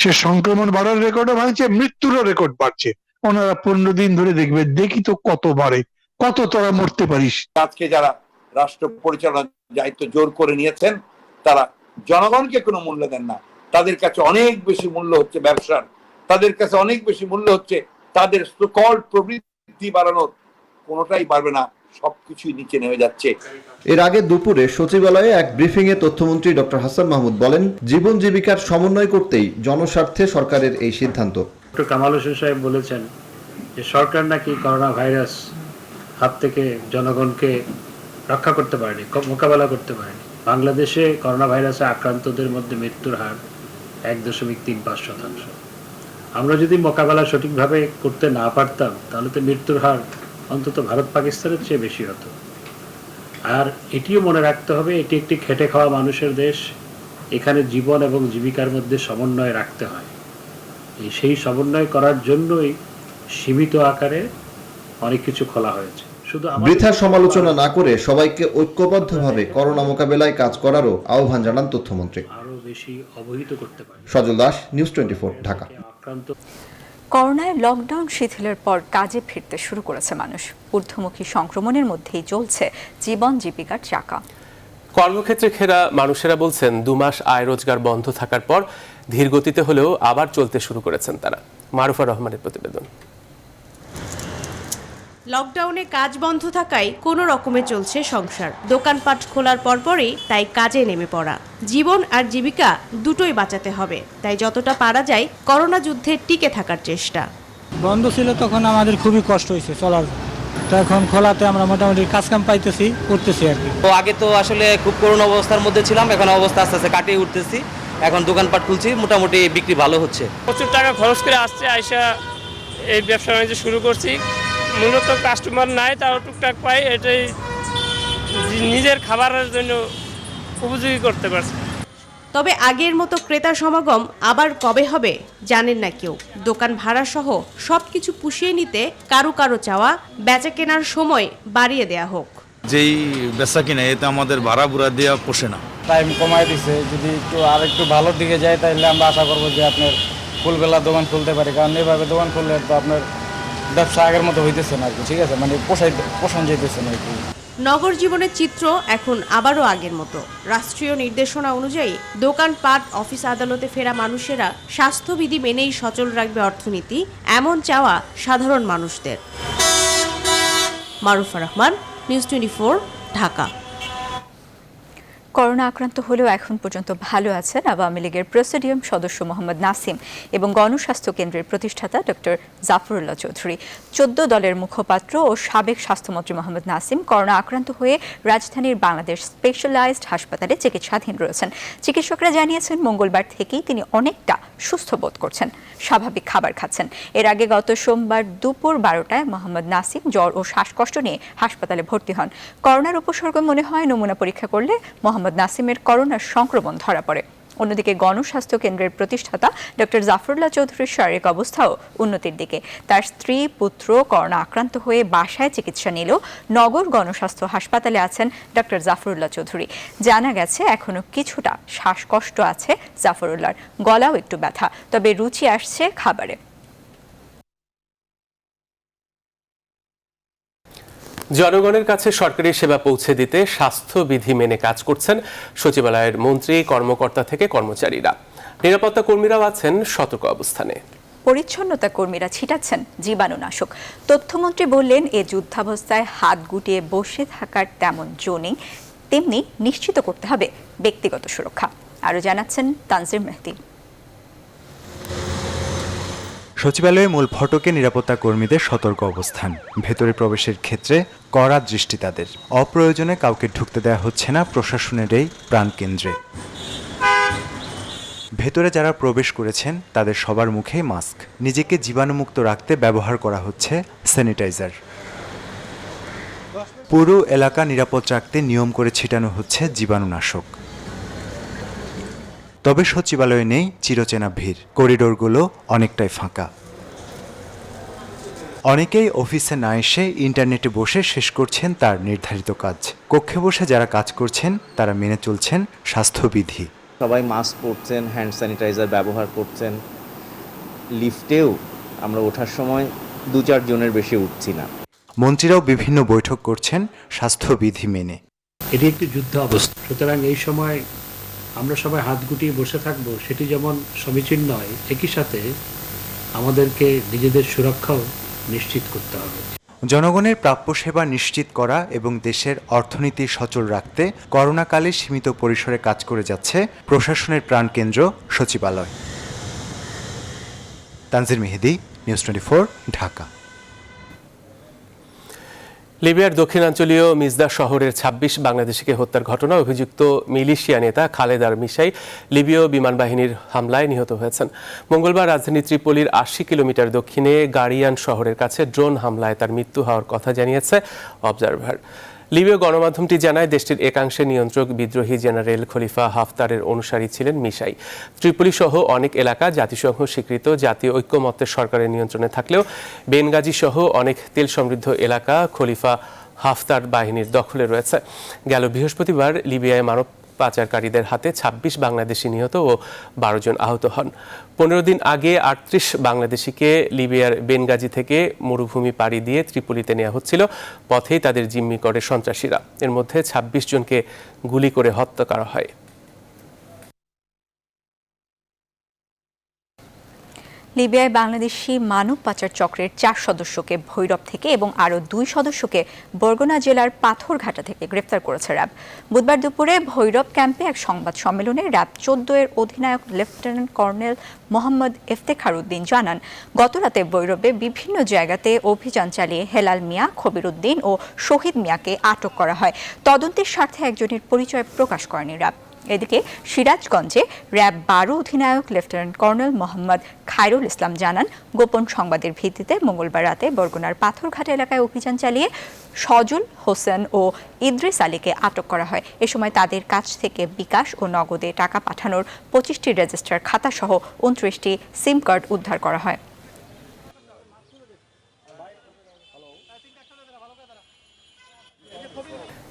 সে সংক্রমণ বাড়ার রেকর্ডও ভাঙছে, মৃত্যুরও রেকর্ড বাড়ছে। ওনারা 15 দিন ধরে দেখবে, দেখি তো কত বাড়ে, কত তোরা মরতে পারিস। আজকে যারা রাষ্ট্র পরিচালনার দায়িত্ব জোর করে নিয়েছেন তারা জনগণকে কোনো মূল্য দেন না। তাদের কাছে অনেক বেশি মূল্য হচ্ছে ব্যবসার, তাদের কাছে অনেক বেশি মূল্য হচ্ছে তাদের সকল প্রবৃদ্ধি বাড়ানোর, কোনোটাই পারবে না, সবকিছুই নিচে নেমে যাচ্ছে। এর আগে দুপুরে সচিবালয়ে এক ব্রিফিং এ তথ্যমন্ত্রী ডক্টর হাসান মাহমুদ বলেন, জীবন জীবিকার সমন্বয় করতেই জনস্বার্থে সরকারের এই সিদ্ধান্ত। ডক্টর কামাল হোসেন সাহেব বলেছেন যে সরকার নাকি করোনা ভাইরাস হাত থেকে জনগণকে রক্ষা করতে পারেনি, মোকাবেলা করতে পারেনি। বাংলাদেশে করোনা ভাইরাসে আক্রান্তদের মধ্যে মৃত্যুর হার 1.35%। আমরা যদি মোকাবেলা সঠিকভাবে করতে না পারতাম তাহলে তো মৃত্যুর হার অন্তত ভারত পাকিস্তানের চেয়ে বেশি হতো। আর এটিও মনে রাখতে হবে, এটি একটি খেটে খাওয়া মানুষের দেশ। এখানে জীবন এবং জীবিকার মধ্যে সমন্বয় রাখতে হয়। সেই সমন্বয় করার জন্যই সীমিত আকারে অনেক কিছু খোলা হয়েছে। শুধু বৃথা সমালোচনা না করে সবাইকে ঐক্যবদ্ধভাবে করোনা মোকাবেলায় কাজ করারও আহ্বান জানান তথ্যমন্ত্রী। আরো বেশি অবহিত করতে পারে। সজল দাস, নিউজ 24, ঢাকা। করোনায় লকডাউন শিথিলের পর কাজে ফিরতে শুরু করেছে মানুষ। ঊর্ধ্বমুখী সংক্রমণের মধ্যেই চলছে জীবন জীবিকার চাকা। কর্মক্ষেত্রে ঘেরা মানুষেরা বলছেন 2 মাস আয় রোজগার বন্ধ থাকার পর ধীর গতিতে হলেও আবার চলতে শুরু করেছেন তারা। মারুফা রহমানের প্রতিবেদন। লকডাউনে কাজ বন্ধ থাকায় কোনো রকমে চলছে সংসার। দোকানপাট খোলার পরপরই তাই কাজে নেমে পড়া। জীবন আর জীবিকা দুটোই বাঁচাতে হবে, তাই যতটা পারা যায় করোনা যুদ্ধে টিকে থাকার চেষ্টা। বন্ধ ছিল তখন আমাদের খুবই কষ্ট হয়েছে চলার, তো এখন খোলাতে আমরা মোটামুটি কাজকাম পাইতেছি, করতেছি আর কি। তো আগে তো আসলে খুব করোনা অবস্থার মধ্যে ছিলাম, এখন অবস্থা আস্তে আস্তে কাটিয়ে উঠতেছি। এখন দোকানপাট খুলছি, মোটামুটি বিক্রি ভালো হচ্ছে। প্রচুর টাকা খরচ করে আসছে, আইসা এই ব্যবসা বাণিজ্য শুরু করছি। মূলত কাস্টমার নাই, তাও টুকটাক পাই, এটাই নিজের খাবারের জন্য উপযোগী করতে পারছি। তবে আগের মতো ক্রেতার সমাগম আবার কবে হবে জানেন না কেউ। দোকান ভাড়া সহ সবকিছু পুষিয়ে নিতে কারো কারো চাওয়া বেচা কেনার সময় বাড়িয়ে দেয়া হোক। যেই বেচা কিনা এতে আমাদের ভাড়া বুড়া দেওয়া পোষে না। টাইম কমায় দিছে, যদি একটু ভালোর দিকে যায় তাহলে আমরা আশা করবো যে আপনার ফুলবেলা দোকান খুলতে পারে, কারণ এইভাবে দোকান খুললে তো আপনার ব্যবসা আগের মতো হইতেছে না আর কি। ঠিক আছে, মানে পোষণ যেতেছে না আর কি। নগর জীবনের চিত্র এখন আবারও আগের মতো। রাষ্ট্রীয় নির্দেশনা অনুযায়ী দোকানপাট, অফিস আদালতে ফেরা মানুষেরা স্বাস্থ্যবিধি মেনেই সচল রাখবে অর্থনীতি, এমন চাওয়া সাধারণ মানুষদের। মারুফা রহমান, নিউজ 24, ঢাকা। করোনা আক্রান্ত হলেও এখন পর্যন্ত ভালো আছেন আওয়ামী লীগের প্রেসিডিয়াম সদস্য মোহাম্মদ নাসিম এবং গণস্বাস্থ্য কেন্দ্রের প্রতিষ্ঠাতা ডক্টর জাফরুল্লাহ চৌধুরী। 14 দলের মুখপাত্র ও সাবেক স্বাস্থ্যমন্ত্রী মোহাম্মদ নাসিম করোনা আক্রান্ত হয়ে রাজধানীর বাংলাদেশ স্পেশালাইজড হাসপাতালে চিকিৎসাধীন রয়েছেন। চিকিৎসকরা জানিয়েছেন মঙ্গলবার থেকেই তিনি অনেকটা সুস্থ বোধ করছেন, স্বাভাবিক খাবার খাচ্ছেন। এর আগে গত সোমবার দুপুর 12টায় মোহাম্মদ নাসিম জ্বর ও শ্বাসকষ্ট নিয়ে হাসপাতালে ভর্তি হন। করোনার উপসর্গ মনে হয় নমুনা পরীক্ষা করলে মোহাম্মদ নাসিমের করোনার সংক্রমণ ধরা পড়ে। অন্যদিকে গণস্বাস্থ্য কেন্দ্রের প্রতিষ্ঠাতা ডক্টর জাফরুল্লাহ চৌধুরীর শারীরিক অবস্থাও উন্নতির দিকে। তার স্ত্রী, পুত্র করোনা আক্রান্ত হয়ে বাসায় চিকিৎসা নিলেও নগর গণস্বাস্থ্য হাসপাতালে আছেন ডক্টর জাফরুল্লাহ চৌধুরী। জানা গেছে এখনো কিছুটা শ্বাসকষ্ট আছে জাফরুল্লাহর, গলাও একটু ব্যথা, তবে রুচি আসছে খাবারে। জনগণের কাছে সরকারি সেবা পৌঁছে দিতে স্বাস্থ্যবিধি মেনে কাজ করছেন সচিবালয়ের মন্ত্রী, কর্মকর্তা থেকে কর্মচারীরা। নিরাপত্তা কর্মীরাও আছেন সতর্ক অবস্থানে। পরিচ্ছন্নতা কর্মীরা ছিটাচ্ছেন জীবাণুনাশক। তথ্যমন্ত্রী বললেন, এ যুদ্ধাবস্থায় হাত গুটিয়ে বসে থাকার তেমন জো নেই, তেমনি নিশ্চিত করতে হবে ব্যক্তিগত সুরক্ষা। আরও জানাচ্ছেন তানজির মেহদি। সচিবালয়ের মূল ফটকে নিরাপত্তা কর্মীদের সতর্ক অবস্থান। ভেতরে প্রবেশের ক্ষেত্রে কড়া দৃষ্টি তাদের। অপ্রয়োজনে কাউকে ঢুকতে দেওয়া হচ্ছে না প্রশাসনের এই প্রাণকেন্দ্রে। ভেতরে যারা প্রবেশ করেছেন তাদের সবার মুখে মাস্ক। নিজেকে জীবাণুমুক্ত রাখতে ব্যবহার করা হচ্ছে স্যানিটাইজার। পুরো এলাকা নিরাপদ রাখতে নিয়ম করে ছিটানো হচ্ছে জীবাণুনাশক। তবে সচিবালয়ে নেই চিরচেনা ভিড়, করিডোরগুলো অনেকটাই ফাঁকা। অনেকেই অফিসে না এসে ইন্টারনেটে বসে শেষ করছেন তার নির্ধারিত কাজ। কক্ষে বসে যারা কাজ করছেন তারা মেনে চলছেন স্বাস্থ্যবিধি। সবাই মাস্ক পরছেন, হ্যান্ড স্যানিটাইজার ব্যবহার করছেন। লিফটেও আমরা ওঠার সময় 2-4 জনের বেশি উঠছি না। মন্ত্রীরাও বিভিন্ন বৈঠক করছেন স্বাস্থ্যবিধি মেনে। এটি একটি যুদ্ধ অবস্থা, সুতরাং এই সময় আমরা সবাই হাত গুটিয়ে বসে থাকবো সেটি যেমন সমীচীন নয়, একই সাথে আমাদেরকে নিজেদের সুরক্ষাও নিশ্চিত করতে হবে। জনগণের প্রাপ্য সেবা নিশ্চিত করা এবং দেশের অর্থনীতি সচল রাখতে করোনাকালে সীমিত পরিসরে কাজ করে যাচ্ছে প্রশাসনের প্রাণকেন্দ্র সচিবালয়। তানজির মেহেদি, নিউজ 24, ঢাকা। লিবিয়ার দক্ষিণাঞ্চলীয় মিজদা শহরের 26 বাংলাদেশিকে হত্যার ঘটনায় অভিযুক্ত মিলিশিয়া নেতা খালেদ আর মিশাই লিবীয় বিমান বাহিনীর হামলায় নিহত হয়েছেন। মঙ্গলবার রাজধানী ত্রিপোলির 80 কিলোমিটার দক্ষিণে গারিয়ান শহরের কাছে ড্রোন হামলায় তার মৃত্যু হওয়ার কথা জানিয়েছে অবজারভার। লিবীয় গণমাধ্যমটি জানায় দেশটির একাংশের নিয়ন্ত্রক বিদ্রোহী জেনারেল খলিফা হাফতারের অনুসারী ছিলেন মিশাই। ত্রিপোলি সহ অনেক এলাকা জাতিসংঘ স্বীকৃত জাতীয় ঐক্যমত্যের সরকারের নিয়ন্ত্রণে থাকলেও বেনগাজি সহ অনেক তেল সমৃদ্ধ এলাকা খলিফা হাফতার বাহিনীর দখলে রয়েছে। গেল বৃহস্পতিবার লিবিয়ায় মানব পাচারকারীদের হাতে 26 বাংলাদেশি নিহত ও 12 জন আহত হন। 15 দিন আগে 38 বাংলাদেশিকে লিবিয়ার বেনগাজি থেকে মরুভূমি পাড়ি দিয়ে ত্রিপোলিতে নেওয়া হচ্ছিল। পথেই তাদের জিম্মি করে সন্ত্রাসীরা। এর মধ্যে 26 জনকে গুলি করে হত্যা করা হয়। লিবিয়ায় বাংলাদেশি মানব পাচার চক্রের 4 সদস্যকে ভৈরব থেকে এবং আরও 2 সদস্যকে বরগুনা জেলার পাথরঘাটা থেকে গ্রেফতার করেছে র্যাব। বুধবার দুপুরে ভৈরব ক্যাম্পে এক সংবাদ সম্মেলনে র্যাব 14 এর অধিনায়ক লেফটেন্যান্ট কর্নেল মোহাম্মদ ইফতেখার উদ্দিন জানান, গতরাতে ভৈরবে বিভিন্ন জায়গাতে অভিযান চালিয়ে হেলাল মিয়া, খবির উদ্দিন ও শহীদ মিয়াকে আটক করা হয়। তদন্তের স্বার্থে একজনের পরিচয় প্রকাশ করেনি র্যাব। এদিকে সিরাজগঞ্জে র্যাব 12 অধিনায়ক লেফটেন্যান্ট কর্নেল মোহাম্মদ খায়রুল ইসলাম জানান, গোপন সংবাদের ভিত্তিতে মঙ্গলবার রাতে বরগুনার পাথরঘাটা এলাকায় অভিযান চালিয়ে সজল হোসেন ও ইদ্রিস আলীকে আটক করা হয়। এ সময় তাদের কাছ থেকে বিকাশ ও নগদে টাকা পাঠানোর 25টি রেজিস্টার খাতা সহ 29টি সিম কার্ড উদ্ধার করা হয়।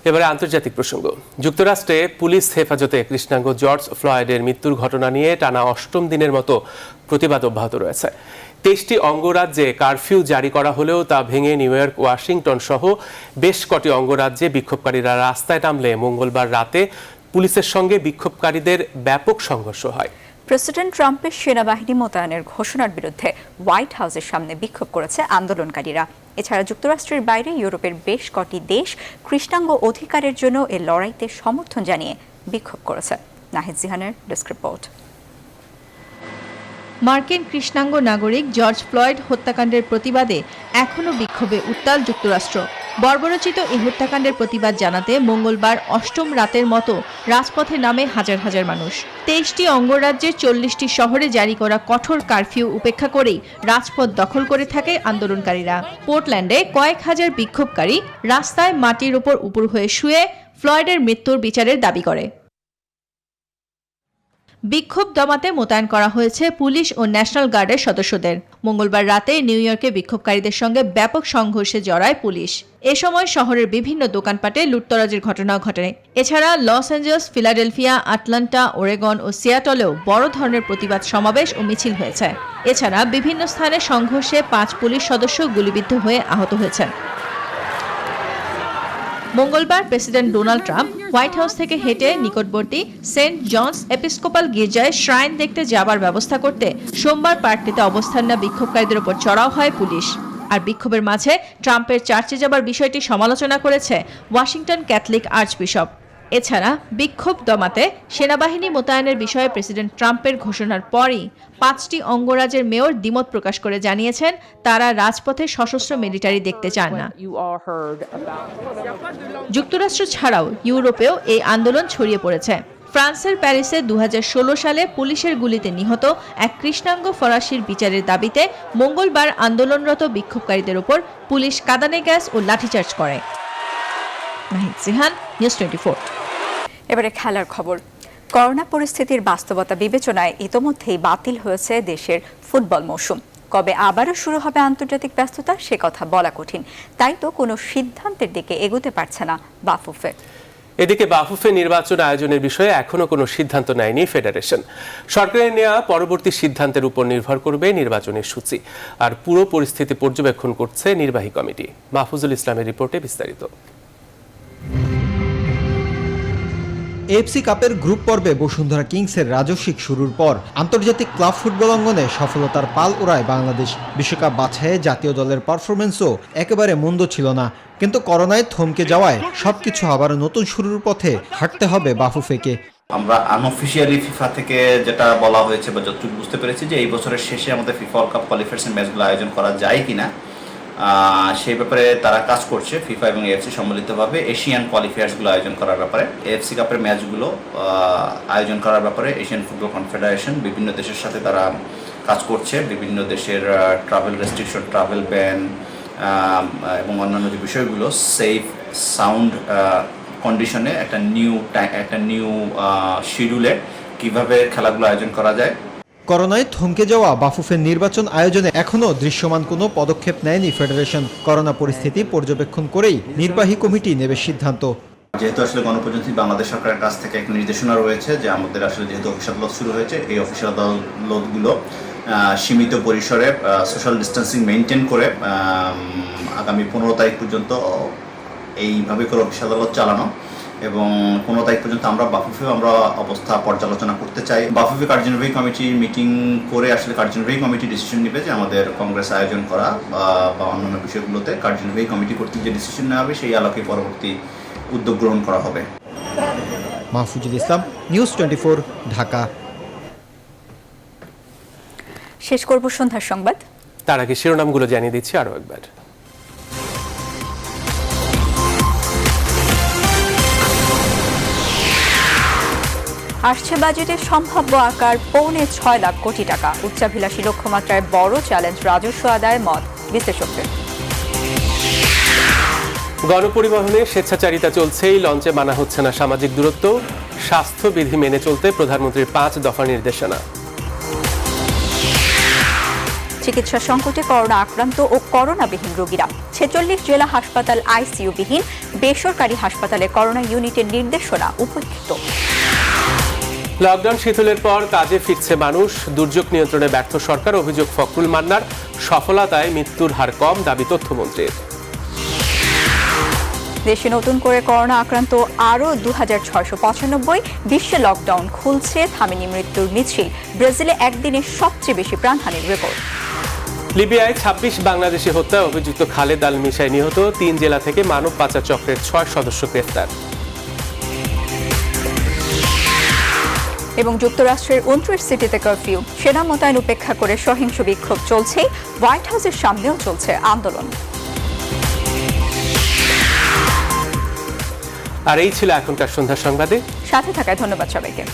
এবারে আন্তর্জাতিক প্রসঙ্গ। যুক্তরাষ্ট্রে পুলিশ হেফাজতে কৃষ্ণাঙ্গ জর্জ ফ্লয়েডের মৃত্যুর ঘটনা নিয়ে টানা 8ম দিনের মতো প্রতিবাদ অব্যাহত রয়েছে। 23টি অঙ্গরাজ্যে কারফিউ জারি করা হলেও তা ভেঙে নিউ ইয়র্ক, ওয়াশিংটন সহ বেশ কটি অঙ্গরাজ্যে বিক্ষোভকারীরা রাস্তায় নামলে মঙ্গলবার রাতে পুলিশের সঙ্গে বিক্ষোভকারীদের ব্যাপক সংঘর্ষ হয়। প্রেসিডেন্ট ট্রাম্পের সেনাবাহিনী মোতায়েনের ঘোষণার বিরুদ্ধে হোয়াইট হাউসের সামনে বিক্ষোভ করেছে আন্দোলনকারীরা। এছাড়া যুক্তরাষ্ট্রের বাইরে ইউরোপের বেশ কটি দেশ কৃষ্ণাঙ্গ অধিকারের জন্য এ লড়াইতে সমর্থন জানিয়ে বিক্ষোভ করেছে। নাহিদ জিহানের ডেস্ক রিপোর্ট। মার্কিন কৃষ্ণাঙ্গ নাগরিক জর্জ ফ্লয়েড হত্যাকাণ্ডের প্রতিবাদে এখনও বিক্ষোভে উত্তাল যুক্তরাষ্ট্র। বর্বরচিত এই হত্যাকাণ্ডের প্রতিবাদ জানাতে মঙ্গলবার 8ম রাতের মতো রাজপথে নামে হাজার হাজার মানুষ। 23টি অঙ্গরাজ্যের 40টি শহরে জারি করা কঠোর কারফিউ উপেক্ষা করেই রাজপথ দখল করে থাকে আন্দোলনকারীরা। পোর্টল্যান্ডে কয়েক হাজার বিক্ষোভকারী রাস্তায় মাটির উপর উপুড় হয়ে শুয়ে ফ্লয়েডের মৃত্যুর বিচারের দাবি করে। বিক্ষোভ দমাতে মোতায়েন করা হয়েছে পুলিশ ও ন্যাশনাল গার্ডের সদস্যদের। মঙ্গলবার রাতে নিউ ইয়র্কে বিক্ষোভকারীদের সঙ্গে ব্যাপক সংঘর্ষে জড়ায় পুলিশ। এ সময় শহরের বিভিন্ন দোকানপাটে লুটতরাজের ঘটনাও ঘটে। এছাড়া Los Angeles, Philadelphia, Atlanta, Oregon ও সিয়াটলেও বড় ধরনের প্রতিবাদ সমাবেশ ও মিছিল হয়েছে। এছাড়া বিভিন্ন স্থানে সংঘর্ষে 5 পুলিশ সদস্য গুলিবিদ্ধ হয়ে আহত হয়েছেন। মঙ্গলবার president Donald Trump white house থেকে হেঁটে নিকটবর্তী সেন্ট জনস এপিস্কোপাল গির্জায় শ্রাইন দেখতে যাবার ব্যবস্থা করতে সোমবার পার্কটিতে অবস্থান নেওয়া বিক্ষোভকারীদের উপর চড়াও হয় পুলিশ। আর বিক্ষোভের মাঝে ট্রাম্পের চার্চে যাবার বিষয়টি সমালোচনা করেছে ওয়াশিংটন ক্যাথলিক আর্চবিশপ। এছাড়া বিক্ষোভ দমাতে সেনাবাহিনী মোতায়েনের বিষয়ে প্রেসিডেন্ট ট্রাম্পের ঘোষণার পরই 5টি অঙ্গরাজ্যের মেয়র দ্বিমত প্রকাশ করে জানিয়েছেন তারা রাজপথে সশস্ত্র মিলিটারি দেখতে চান না। যুক্তরাষ্ট্র ছাড়াও ইউরোপেও এই আন্দোলন ছড়িয়ে পড়েছে। ফ্রান্সের প্যারিসে 2016 সালে পুলিশের গুলিতে নিহত এক কৃষ্ণাঙ্গ ফরাসির বিচারের দাবিতে মঙ্গলবার আন্দোলনরত বিক্ষোভকারীদের উপর পুলিশ কাঁদানে গ্যাস ও লাঠিচার্জ করে। নাহিদ জিহান, নিউজ 24। এবারে খেলার খবর। করোনা পরিস্থিতির বাস্তবতা বিবেচনায় ইতোমধ্যেই বাতিল হয়েছে দেশের ফুটবল মৌসুম। কবে আবারও শুরু হবে আন্তর্জাতিক ব্যস্ততা সে কথা বলা কঠিন। তাই তো কোনো সিদ্ধান্তের দিকে এগোতে পারছে না বাফুফে। এদিকে বাফুফে নির্বাচন আয়োজনের বিষয়ে এখনো কোনো সিদ্ধান্ত নেয়নি ফেডারেশন। সরকারের নেওয়া পরবর্তী সিদ্ধান্তের উপর নির্ভর করবে নির্বাচনের সূচি। আর পুরো পরিস্থিতি পর্যবেক্ষণ করছে নির্বাহী কমিটি। মাহফুজুল ইসলামের রিপোর্টে বিস্তারিত। এএফসি কাপের গ্রুপ পর্বে বসুন্ধরা কিংসের রাজস্বিক শুরুর পর আন্তর্জাতিক ক্লাব ফুটবল অঙ্গনে সফলতার পাল ওড়ায় বাংলাদেশ। বিশ্বকাপ বাছাইয়ে জাতীয় দলের পারফরমেন্সও একেবারে মন্দ ছিল না, কিন্তু করোনায় থমকে যাওয়ায় সবকিছু আবার নতুন শুরুর পথে হাঁটতে হবে বাফুফেকে। আমরা আনঅফিশিয়ালি ফিফা থেকে যেটা বলা হয়েছে বা যতটুকু বুঝতে পেরেছি যে এই বছরের শেষে আমাদের ফিফা ওয়ার্ল্ড কাপ কোয়ালিফায়ার্স ম্যাচগুলো আয়োজন করা যায় কিনা সেই ব্যাপারে তারা কাজ করছে। ফিফা এবং এএফসি সম্মিলিতভাবে এশিয়ান কোয়ালিফায়ার্সগুলো আয়োজন করার ব্যাপারে, এএফসি কাপের ম্যাচগুলো আয়োজন করার ব্যাপারে এশিয়ান ফুটবল কনফেডারেশন বিভিন্ন দেশের সাথে তারা কাজ করছে। বিভিন্ন দেশের ট্রাভেল রেস্ট্রিকশন, ট্রাভেল ব্যান এবং অন্যান্য যে বিষয়গুলো সেফ সাউন্ড কন্ডিশনে একটা নিউ শিডিউলে কিভাবে খেলাগুলো আয়োজন করা যায়। করোনায় থমকে যাওয়া বাফুফের নির্বাচন আয়োজনে এখনও দৃশ্যমান কোনো পদক্ষেপ নেয়নি ফেডারেশন। করোনা পরিস্থিতি পর্যবেক্ষণ করেই নির্বাহী কমিটি নেবে সিদ্ধান্ত। যেহেতু আসলে গণপ্রজাতন্ত্রী বাংলাদেশ সরকারের কাছ থেকে একটা নির্দেশনা রয়েছে যে আমাদের আসলে যেহেতু অফিসিয়াল আদালত শুরু হয়েছে, এই অফিসিয়াল আদালতগুলো সীমিত পরিসরে সোশ্যাল ডিস্টেন্সিং মেনটেন করে আগামী 15 তারিখ পর্যন্ত এইভাবে করে অফিসিয়াল আদালত চালানো এবং 15 তারিখ পর্যন্ত আমরা অবস্থা পর্যালোচনা করতে চাই। বাফুফে কার্যনির্বাহী কমিটি মিটিং করে আসলে কার্যনির্বাহী কমিটি ডিসিশন নেবে যে আমাদের কংগ্রেস আয়োজন করা বা অন্যান্য বিষয়গুলোতে কার্যনির্বাহী কমিটি কর্তৃক যে ডিসিশন নেওয়া হবে সেই আলোকে পরবর্তী উদ্যোগ গ্রহণ করা হবে। মাহফুজুল ইসলাম, নিউজ 24, ঢাকা। শেষ করব সন্ধ্যার সংবাদ। তার আগে শিরোনামগুলো জানিয়ে দিচ্ছি আরো একবার। আসছে বাজেটের সম্ভাব্য আকার 6.25 লাখ কোটি টাকা। উচ্চাভিলাষী লক্ষ্যমাত্রায় বড় চ্যালেঞ্জ রাজস্ব আদায়ের মত বিশ্লেষকদের। গণপরিবহনে স্বেচ্ছাচারিতা চলছেই, লঞ্চে মানা হচ্ছে না সামাজিক দূরত্ব। স্বাস্থ্যবিধি মেনে চলতে প্রধানমন্ত্রীর 5 দফা নির্দেশনা। চিকিৎসা সংকটে করোনা আক্রান্ত ও করোনাবিহীন রোগীরা। 46 জেলা হাসপাতাল আইসিইউবিহীন, বেসরকারি হাসপাতালে করোনা ইউনিটের নির্দেশনা উপেক্ষিত। লকডাউন শিথিলের পর কাজে ফিরছে মানুষ। দুর্যোগ নিয়ন্ত্রণে ব্যর্থ সরকার, অভিযোগ ফখরুল মান্নার। সফলতায় মৃত্যুর হার কম, দাবি তথ্যমন্ত্রীর। দেশে নতুন করে করোনা আক্রান্ত আরও 2695। বিশ্বে লকডাউন খুলছে, থামেনি মৃত্যুর মিছিল। ব্রাজিলে একদিনে সবচেয়ে বেশি প্রাণহানির রেকর্ড। লিবিয়ায় 26 বাংলাদেশি হত্যায় অভিযুক্ত খালেদ আল মিশাই নিহত। 3 জেলা থেকে মানব পাচার চক্রের 6 সদস্য গ্রেফতার। এবং যুক্তরাষ্ট্রের 29 সিটিতে কারফিউ। সেনা মোতায়েন উপেক্ষা করে সহিংস বিক্ষোভ চলছেই, হোয়াইট হাউসের সামনেও চলছে আন্দোলন। আর এই ছিল এখনকার সন্ধ্যার সংবাদে। সাথে থাকায় ধন্যবাদ সবাইকে।